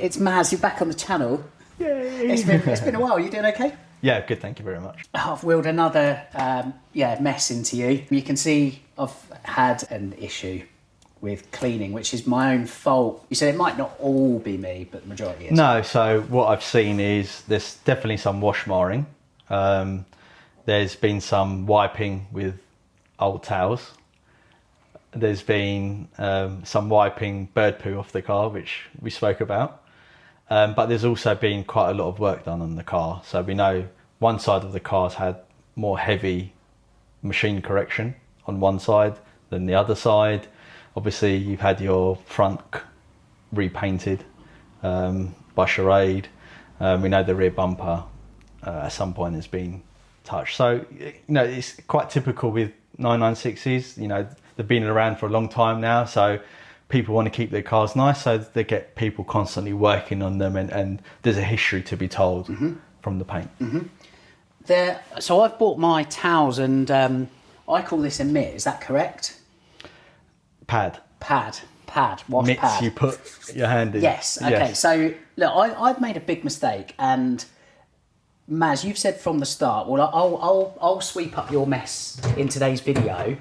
It's Maz, you're back on the channel. Yay! It's been a while. You doing okay? Yeah, good. Thank you very much. I've wheeled another mess into you. You can see I've had an issue with cleaning, which is my own fault. You said it might not all be me, but the majority is. No, so what I've seen is there's definitely some wash marring. There's been some wiping with old towels. There's been some wiping bird poo off the car, which we spoke about. But there's also been quite a lot of work done on the car. So we know one side of the car's had more heavy machine correction on one side than the other side. Obviously, you've had your front repainted by Charade. We know the rear bumper at some point has been touched. So, you know, it's quite typical with 996s. You know, they've been around for a long time now. So people want to keep their cars nice. So they get people constantly working on them. And there's a history to be told from the paint. So I've bought my towels and I call this a mitt. Is that correct? Pad, wash mitts pad. you put your hand in. Yes. Okay. Yes. So look, I've made a big mistake, and Maz, you've said from the start, well, I'll sweep up your mess in today's video,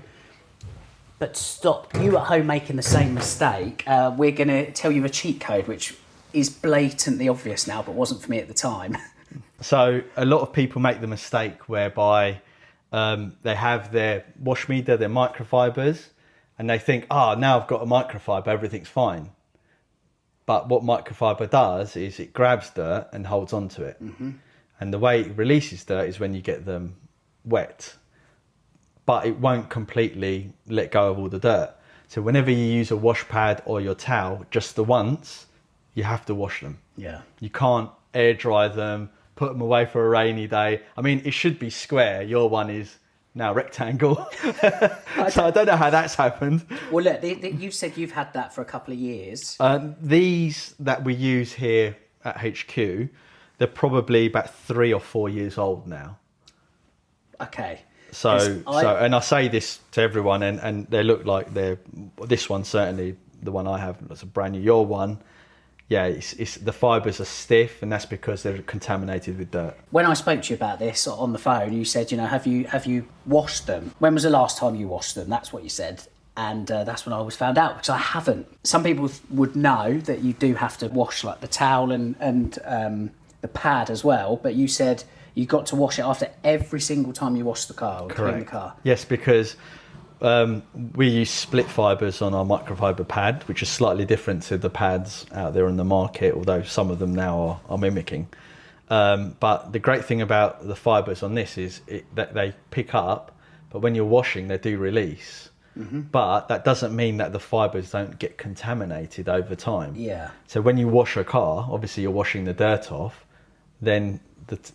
but stop you at home making the same mistake. We're going to tell you a cheat code, which is blatantly obvious now, but wasn't for me at the time. So a lot of people make the mistake whereby they have their wash meter, their microfibers, and they think, now I've got a microfiber, everything's fine. But what microfiber does is it grabs dirt and holds onto it. And the way it releases dirt is when you get them wet. But it won't completely let go of all the dirt. So whenever you use a wash pad or your towel, just the once, you have to wash them. Yeah. You can't air dry them, put them away for a rainy day. I mean, it should be square. Your one is now rectangle. So I don't know how that's happened. Well, look, you've said you've had that for a couple of years. These that we use here at HQ, they're probably about 3 or 4 years old now. Okay. And I say this to everyone, and they look like this one, certainly the one I have, it's a brand new. Your one, yeah, it's the fibres are stiff, and that's because they're contaminated with dirt. When I spoke to you about this on the phone, you said, have you washed them? When was the last time you washed them? That's what you said. And that's when I was found out, because I haven't. Some people would know that you do have to wash like the towel and the pad as well, but you said you got to wash it after every single time you wash the car or clean the car. Yes, because we use split fibres on our microfiber pad, which is slightly different to the pads out there in the market, although some of them now are mimicking. But the great thing about the fibres on this is that they pick up, but when you're washing, they do release. But that doesn't mean that the fibres don't get contaminated over time. Yeah. So when you wash a car, obviously you're washing the dirt off, then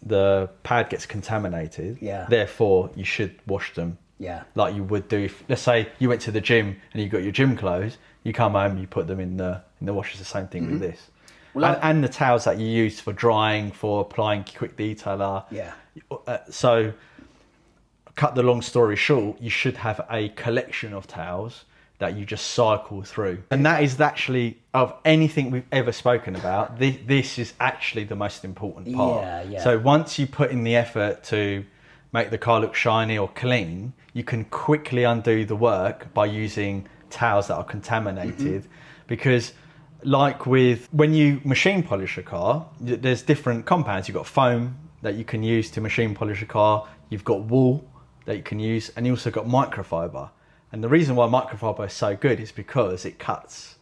the pad gets contaminated. Yeah. Therefore, you should wash them. Yeah. Like you would do if, let's say, you went to the gym and you got your gym clothes. You come home, you put them in the wash. It's the same thing with this. Well, and the towels that you use for drying, for applying quick detailer. Yeah. So, cut the long story short, you should have a collection of towels that you just cycle through. And that is actually, of anything we've ever spoken about, this is actually the most important part. Yeah. So once you put in the effort to make the car look shiny or clean, you can quickly undo the work by using towels that are contaminated. Because like with, when you machine polish a car, there's different compounds. You've got foam that you can use to machine polish a car. You've got wool that you can use, and you also got microfiber. And the reason why microfiber is so good is because it cuts.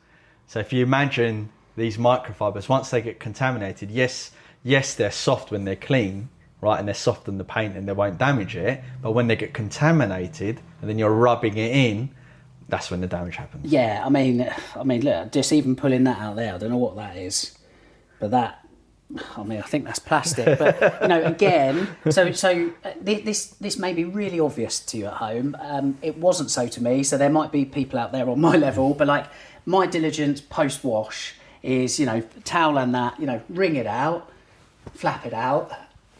So if you imagine these microfibers, once they get contaminated, yes, they're soft when they're clean, right? And they're soft in the paint and they won't damage it. But when they get contaminated and then you're rubbing it in, that's when the damage happens. Yeah, I mean, look, just even pulling that out there, I don't know what that is, but I think that's plastic. But again, so this may be really obvious to you at home. It wasn't so to me. So there might be people out there on my level, but like my diligence post wash is, towel and that, wring it out, flap it out,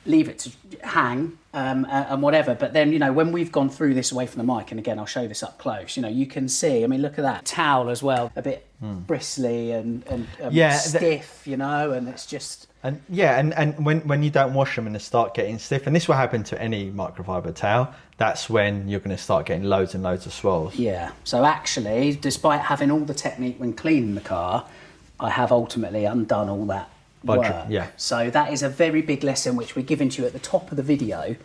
leave it to hang and whatever. But then, you know, when we've gone through this away from the mic, and again, I'll show this up close, you know, you can see, I mean, look at that towel as well, a bit bristly and stiff, you know, and it's just... And yeah, and when you don't wash them and they start getting stiff, and this will happen to any microfiber towel, that's when you're going to start getting loads and loads of swirls. Yeah, so actually, despite having all the technique when cleaning the car, I have ultimately undone all that work. Yeah. So that is a very big lesson which we're giving to you at the top of the video,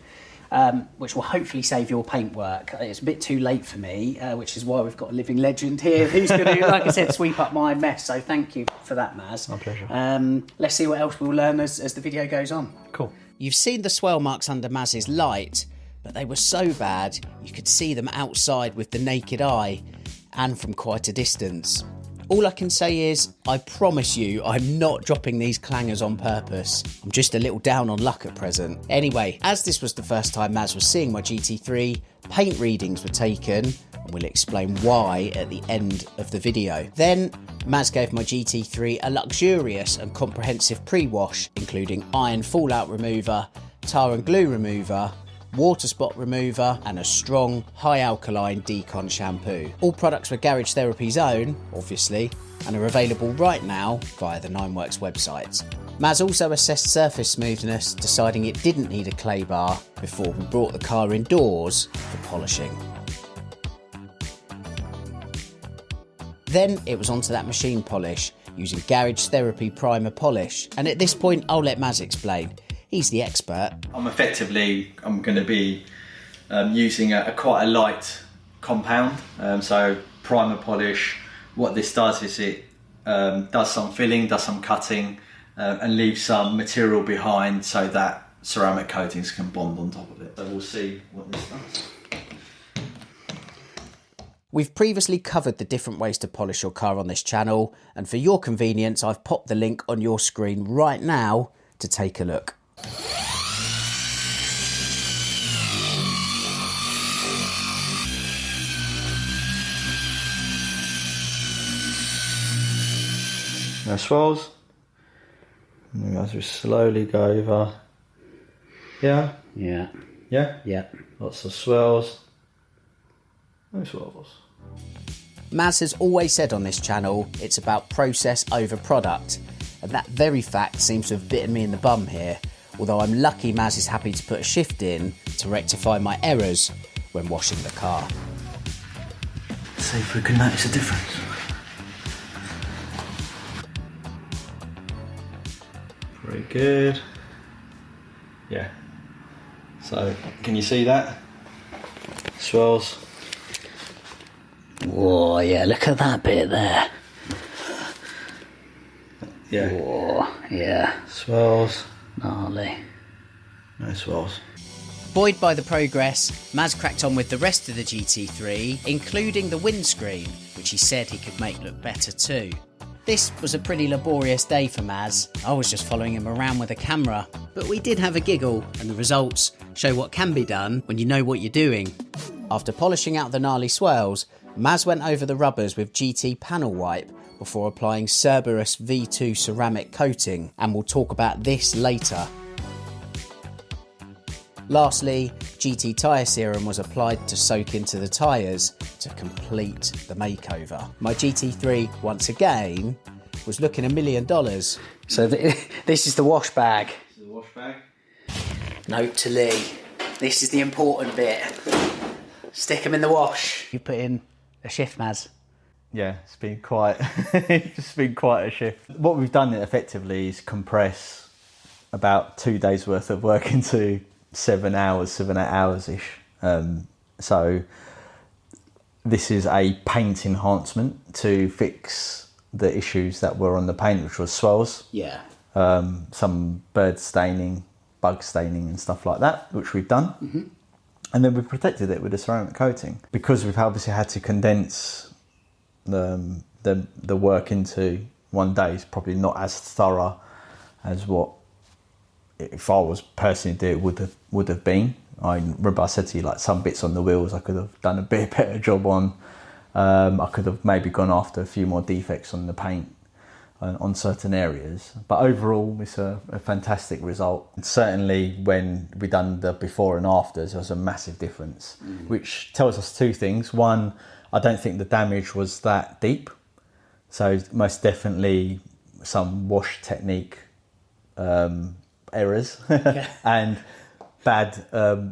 which will hopefully save your paintwork. It's a bit too late for me, which is why we've got a living legend here who's going to, like I said, sweep up my mess. So thank you for that, Maz. My pleasure. Let's see what else we'll learn as the video goes on. Cool. You've seen the swirl marks under Maz's light, but they were so bad you could see them outside with the naked eye and from quite a distance. All I can say is, I promise you, I'm not dropping these clangers on purpose. I'm just a little down on luck at present. Anyway, as this was the first time Maz was seeing my GT3, paint readings were taken, and we'll explain why at the end of the video. Then, Maz gave my GT3 a luxurious and comprehensive pre-wash, including iron fallout remover, tar and glue remover, water spot remover and a strong high alkaline decon shampoo. All products were Garage Therapy's own, obviously, and are available right now via the Nineworks website. Maz also assessed surface smoothness, deciding it didn't need a clay bar before we brought the car indoors for polishing. Then it was onto that machine polish using Garage Therapy Primer Polish, and at this point I'll let Maz explain. He's the expert. I'm going to be using quite a light compound. So primer polish, what this does is it does some filling, does some cutting, and leaves some material behind so that ceramic coatings can bond on top of it. So we'll see what this does. We've previously covered the different ways to polish your car on this channel, and for your convenience I've popped the link on your screen right now to take a look. No swirls. And as we slowly go over. Yeah. Yeah. Yeah? Yeah. Lots of swirls. No swirls. Maz has always said on this channel it's about process over product, and that very fact seems to have bitten me in the bum here, although I'm lucky Maz is happy to put a shift in to rectify my errors when washing the car. Let's see if we can notice a difference. Very good. Yeah. So, can you see that? Swirls. Whoa, yeah, look at that bit there. Yeah. Whoa, yeah. Swirls. Gnarly. No swirls. Buoyed by the progress, Maz cracked on with the rest of the GT3, including the windscreen, which he said he could make look better too. This was a pretty laborious day for Maz. I was just following him around with a camera, but we did have a giggle, and the results show what can be done when you know what you're doing. After polishing out the gnarly swirls, Maz went over the rubbers with GT panel wipe before applying Cerberus V2 Ceramic Coating, and we'll talk about this later. Lastly, GT tyre serum was applied to soak into the tyres to complete the makeover. My GT3, once again, was looking $1 million. So this is the wash bag. This is the wash bag. Note to Lee, this is the important bit. Stick them in the wash. You put in a shift, Maz. Yeah, it's been quite a shift. What we've done effectively is compress about 2 days worth of work into 7 hours, 7-8 hours ish. So this is a paint enhancement to fix the issues that were on the paint, which was swirls. Yeah. Some bird staining, bug staining and stuff like that, which we've done. Mm-hmm. And then we protected it with a ceramic coating. Because we've obviously had to condense the work into 1 day, is probably not as thorough as what, if I was personally do it, would have been. I remember I said to you, like, some bits on the wheels I could have done a bit better job on. I could have maybe gone after a few more defects on the paint. on certain areas. But overall, it's a fantastic result. And certainly when we done the before and afters, there was a massive difference, which tells us two things. One, I don't think the damage was that deep. So most definitely some wash technique errors and bad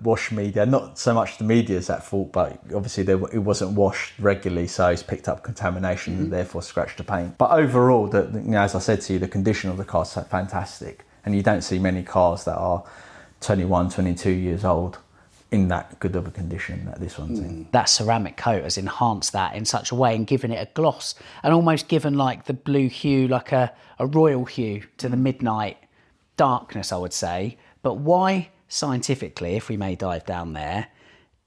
wash media. Not so much the media's at fault, but obviously it wasn't washed regularly, so it's picked up contamination and therefore scratched the paint. But overall, as I said to you, the condition of the car's fantastic, and you don't see many cars that are 21, 22 years old in that good of a condition that this one's in. That ceramic coat has enhanced that in such a way and given it a gloss and almost given like the blue hue, like a royal hue to the midnight darkness, I would say. But why scientifically, if we may dive down there,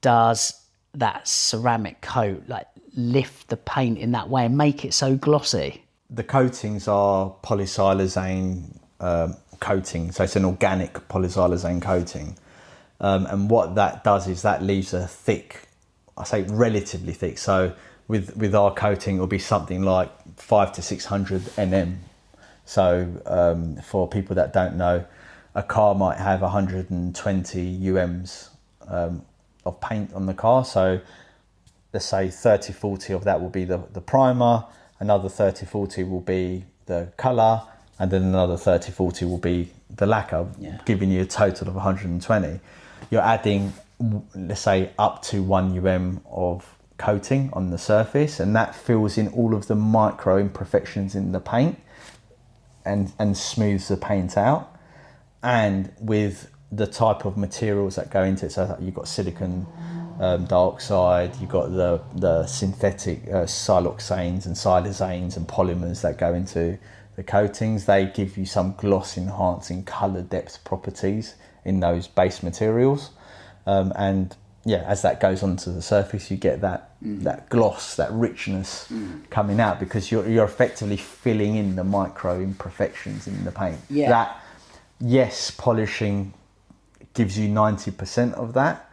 does that ceramic coat like lift the paint in that way and make it so glossy? The coatings are polysiloxane coating, so it's an organic polysiloxane coating. And what that does is that leaves a thick, I say relatively thick, so with our coating it'll be something like 500 to 600 nm. So for people that don't know, a car might have 120 UMs of paint on the car. So let's say 30-40 of that will be the primer, another 30-40 will be the colour, and then another 30-40 will be the lacquer, giving you a total of 120. You're adding, let's say, up to 1 of coating on the surface, and that fills in all of the micro imperfections in the paint and smooths the paint out. And with the type of materials that go into it, so you've got silicon dioxide, you've got the synthetic siloxanes and siloxanes and polymers that go into the coatings. They give you some gloss enhancing colour depth properties in those base materials, and as that goes onto the surface, you get that gloss, that richness coming out, because you're effectively filling in the micro imperfections in the paint. That, yes, polishing gives you 90% of that,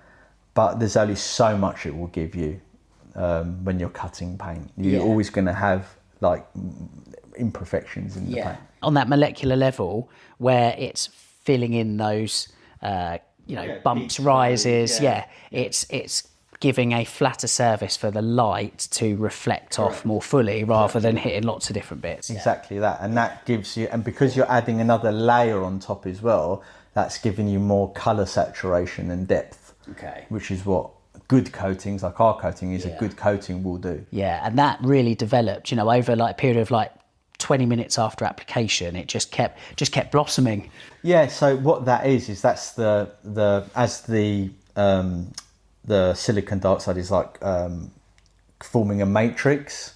but there's only so much it will give you when you're cutting paint. You're always going to have like imperfections in the paint. On that molecular level, where it's filling in those bumps, rises, it's giving a flatter surface for the light to reflect off more fully, rather than hitting lots of different bits. Exactly that, and that gives you, and because you're adding another layer on top as well, that's giving you more colour saturation and depth, which is what good coatings, like our coating is, a good coating will do. And that really developed, over like a period of like 20 minutes after application. It just kept blossoming. So what that is that's the silicon dioxide is like forming a matrix,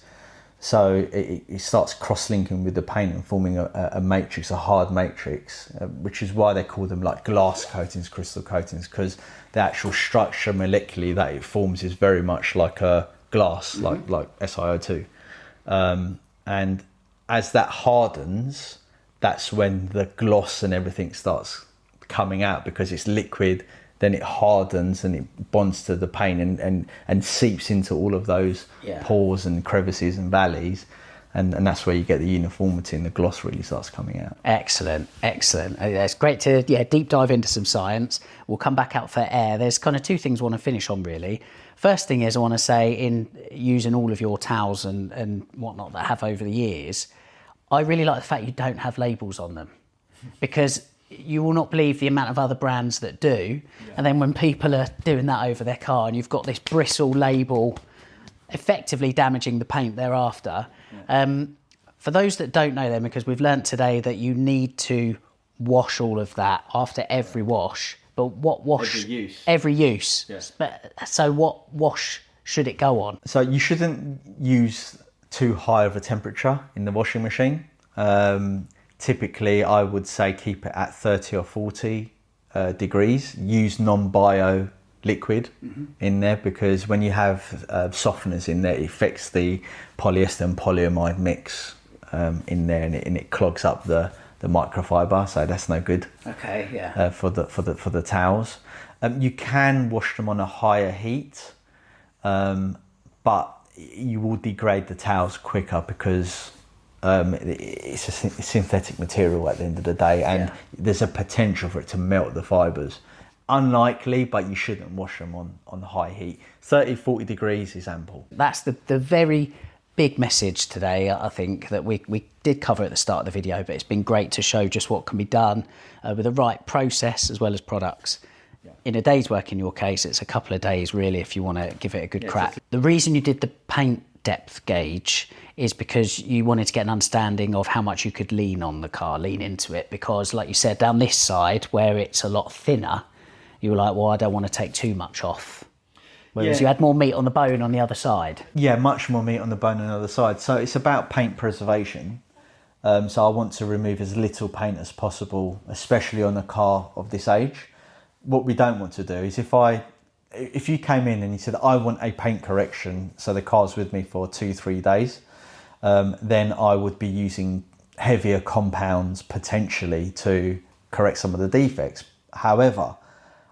so it starts cross-linking with the paint and forming a matrix, a hard matrix, which is why they call them like glass coatings, crystal coatings, because the actual structure molecularly that it forms is very much like a glass, like SiO2, and as that hardens, that's when the gloss and everything starts coming out, because it's liquid. Then it hardens and it bonds to the paint and seeps into all of those pores and crevices and valleys, and that's where you get the uniformity and the gloss really starts coming out. Excellent. It's great to deep dive into some science. We'll come back out for air. There's kind of two things I want to finish on really. First thing is, I want to say, in using all of your towels and whatnot that I have over the years, I really like the fact you don't have labels on them, because you will not believe the amount of other brands that do. And then when people are doing that over their car and you've got this bristle label effectively damaging the paint thereafter. For those that don't know then, because we've learnt today that you need to wash all of that after every wash, but what wash? Every use. Yes. But, so what wash should it go on? So you shouldn't use too high of a temperature in the washing machine. Typically, I would say keep it at 30 or 40 degrees. Use non-bio liquid in there, because when you have softeners in there, it affects the polyester and polyamide mix in there, and it clogs up the microfiber. So that's no good. For the towels. You can wash them on a higher heat, but you will degrade the towels quicker, because It's a synthetic material at the end of the day, and there's a potential for it to melt the fibres. Unlikely, but you shouldn't wash them on high heat. 30-40 degrees is ample. That's the very big message today, I think, that we did cover at the start of the video, but it's been great to show just what can be done with the right process as well as products. In a day's work, in your case, it's a couple of days really if you want to give it a good crack. The reason you did the paint depth gauge is because you wanted to get an understanding of how much you could lean on the car, lean into it, because like you said, down this side where it's a lot thinner, you were like, well, I don't want to take too much off. Whereas you had more meat on the bone on the other side. Yeah, much more meat on the bone on the other side. So it's about paint preservation. So I want to remove as little paint as possible, especially on a car of this age. What we don't want to do is if you came in and you said, I want a paint correction, so the car's with me for 2-3 days, then I would be using heavier compounds potentially to correct some of the defects. However,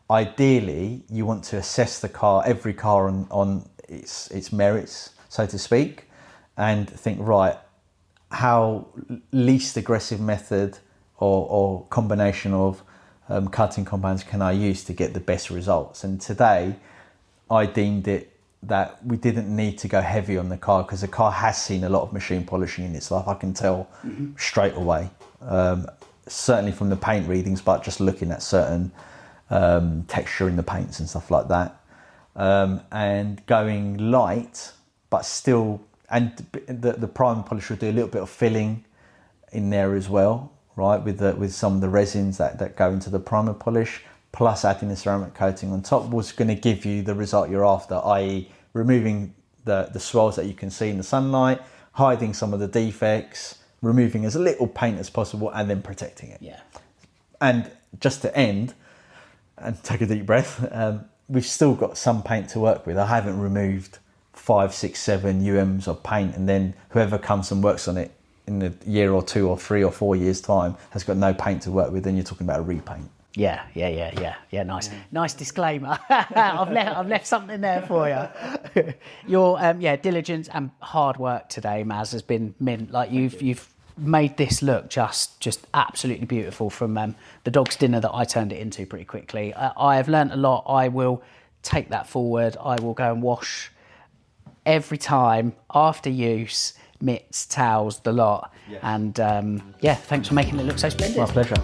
ideally, you want to assess the car, every car on its merits, so to speak, and think, right, how least aggressive method or combination of cutting compounds can I use to get the best results? And today, I deemed it that we didn't need to go heavy on the car because the car has seen a lot of machine polishing in its life. I can tell straight away, certainly from the paint readings, but just looking at certain texture in the paints and stuff like that, and going light, but still, and the primer polish will do a little bit of filling in there as well, right, with some of the resins that go into the primer polish, plus adding the ceramic coating on top was going to give you the result you're after, i.e. removing the swirls that you can see in the sunlight, hiding some of the defects, removing as little paint as possible, and then protecting it. Yeah. And just to end, and take a deep breath, we've still got some paint to work with. I haven't removed 5, 6, 7 UMs of paint, and then whoever comes and works on it in a year or 2 or 3 or 4 years time has got no paint to work with, then you're talking about a repaint. Yeah, nice disclaimer. I've left something there for you. Your diligence and hard work today, Maz, has been mint. Like you've made this look just absolutely beautiful from the dog's dinner that I turned it into pretty quickly. I have learnt a lot. I will take that forward. I will go and wash every time after use, mitts, towels, the lot. And thanks for making it look so splendid. My pleasure.